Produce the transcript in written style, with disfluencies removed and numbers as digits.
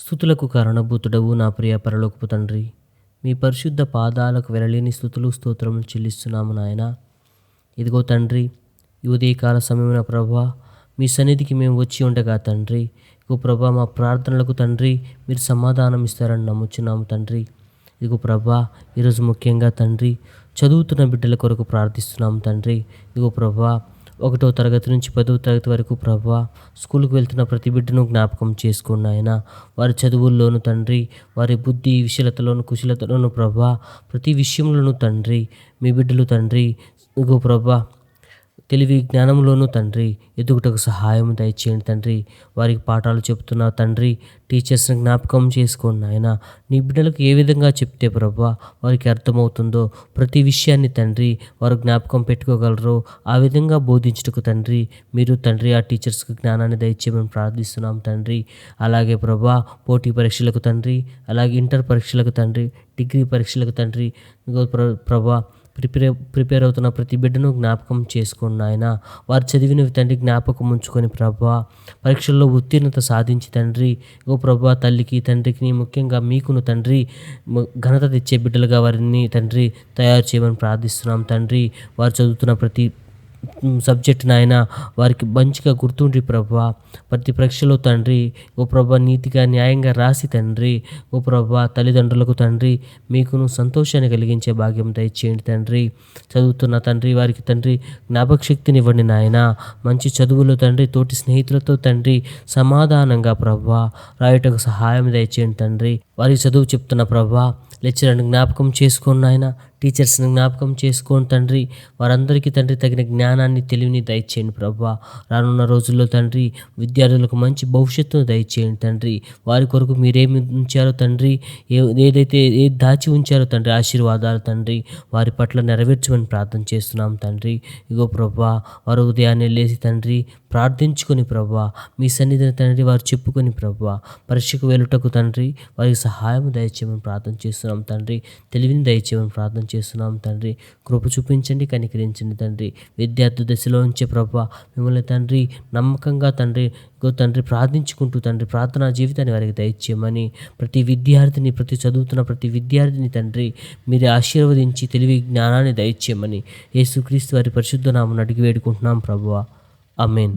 స్తుతులకు కారణభూతుడవు నా ప్రియ పరలోకపు తండ్రి, మీ పరిశుద్ధ పాదాలకు వెరలేని స్తుతులు స్తోత్రములు చెల్లిస్తున్నాము నాయన. ఇదిగో తండ్రి, ఈ ఉదయకాల సమయమున ప్రభా మీ సన్నిధికి మేము వచ్చి ఉండగా తండ్రి, ఇగో ప్రభా మా ప్రార్థనలకు తండ్రి మీరు సమాధానం ఇస్తారని నమ్ముచున్నాము తండ్రి. ఇదిగో ప్రభా ఈరోజు ముఖ్యంగా తండ్రి చదువుతున్న బిడ్డల కొరకు ప్రార్థిస్తున్నాము తండ్రి. ఇదిగో ప్రభా 1వ తరగతి నుంచి 10వ తరగతి వరకు ప్రభా స్కూల్కి వెళ్తున్న ప్రతి బిడ్డను జ్ఞాపకం చేసుకోండి ఆయన. వారి చదువుల్లోను తండ్రి, వారి బుద్ధి విశలతలోను కుశలతలోను ప్రభా ప్రతి విషయంలోనూ తండ్రి మీ బిడ్డలు తండ్రి ఇగో ప్రభా తెలివి జ్ఞానంలోనూ తండ్రి ఎదుగుటకు సహాయం దయచేయండి తండ్రి. వారికి పాఠాలు చెప్తున్న తండ్రి టీచర్స్ని జ్ఞాపకం చేసుకోండి ఆయన. నీ బిడ్డలకు ఏ విధంగా చెప్తే ప్రభా వారికి అర్థమవుతుందో ప్రతి విషయాన్ని తండ్రి వారు జ్ఞాపకం పెట్టుకోగలరో ఆ విధంగా బోధించుటకు తండ్రి మీరు తండ్రి ఆ టీచర్స్కి జ్ఞానాన్ని దయచేయమని ప్రార్థిస్తున్నాం తండ్రి. అలాగే ప్రభా పోటీ పరీక్షలకు తండ్రి, అలాగే ఇంటర్ పరీక్షలకు తండ్రి, డిగ్రీ పరీక్షలకు తండ్రి ఇగో ప్రభా ప్రిపేర్ అవుతున్న ప్రతి బిడ్డను జ్ఞాపకం చేసుకోండి ఆయన. వారు చదివినవి తండ్రి జ్ఞాపకం ఉంచుకొని ప్రభా పరీక్షల్లో ఉత్తీర్ణత సాధించి తండ్రి ఓ ప్రభా తల్లికి తండ్రికి ముఖ్యంగా మీకును తండ్రి ఘనత తెచ్చే బిడ్డలుగా వారిని తండ్రి తయారు చేయమని ప్రార్థిస్తున్నాం తండ్రి. వారు చదువుతున్న ప్రతి సబ్జెక్ట్ నాయన వారికి మంచిగా గుర్తుండి ప్రభా ప్రతి పరీక్షలో తండ్రి ఓ ప్రభా నీతిగా న్యాయంగా రాసి తండ్రి ఓ ప్రభా తల్లిదండ్రులకు తండ్రి మీకును సంతోషాన్ని కలిగించే భాగ్యం దయచేయండి తండ్రి. చదువుతున్న తండ్రి వారికి తండ్రి జ్ఞాపక శక్తిని ఇవ్వండి నాయన. మంచి చదువులు తండ్రి తోటి స్నేహితులతో తండ్రి సమాధానంగా ప్రభా రాయటకు సహాయం దయచేయండి తండ్రి. వారికి చదువు చెప్తున్న ప్రభా లెక్చరర్ని జ్ఞాపకం చేసుకోండి ఆయన, టీచర్స్ని జ్ఞాపకం చేసుకోండి తండ్రి. వారందరికీ తండ్రి తగిన జ్ఞానాన్ని తెలివిని దయచేయండి ప్రభా. రానున్న రోజుల్లో తండ్రి విద్యార్థులకు మంచి భవిష్యత్తును దయచేయండి తండ్రి. వారి కొరకు మీరేమి ఉంచారో తండ్రి ఏదైతే దాచి ఉంచారో తండ్రి ఆశీర్వాదాలు తండ్రి వారి పట్ల నెరవేర్చమని ప్రార్థన చేస్తున్నాం తండ్రి. ఇగో ప్రభా వారు ఉదయాన్నే లేచి తండ్రి ప్రార్థించుకొని ప్రభా మీ సన్నిధిని తండ్రి వారు చెప్పుకొని ప్రభా పరీక్షకు వెళ్ళుటకు తండ్రి వారికి సహాయం దయచేయమని ప్రార్థన చేస్తున్నాం తండ్రి. తెలివిని దయచేయమని ప్రార్థన చేస్తున్నాం తండ్రి. కృప చూపించండి, కనికరించండి తండ్రి. విద్యార్థి దశలో ఉంచే ప్రభా మిమ్మల్ని తండ్రి నమ్మకంగా తండ్రి తండ్రి ప్రార్థించుకుంటూ తండ్రి ప్రార్థనా జీవితాన్ని వారికి దయచేయమని ప్రతి విద్యార్థిని ప్రతి చదువుతున్న ప్రతి విద్యార్థిని తండ్రి మీరు ఆశీర్వదించి తెలివి జ్ఞానాన్ని దయచేయమని యేసుక్రీస్తు వారి పరిశుద్ధ నామమున అడిగి వేడుకుంటున్నాం ప్రభువా. ఆమేన్.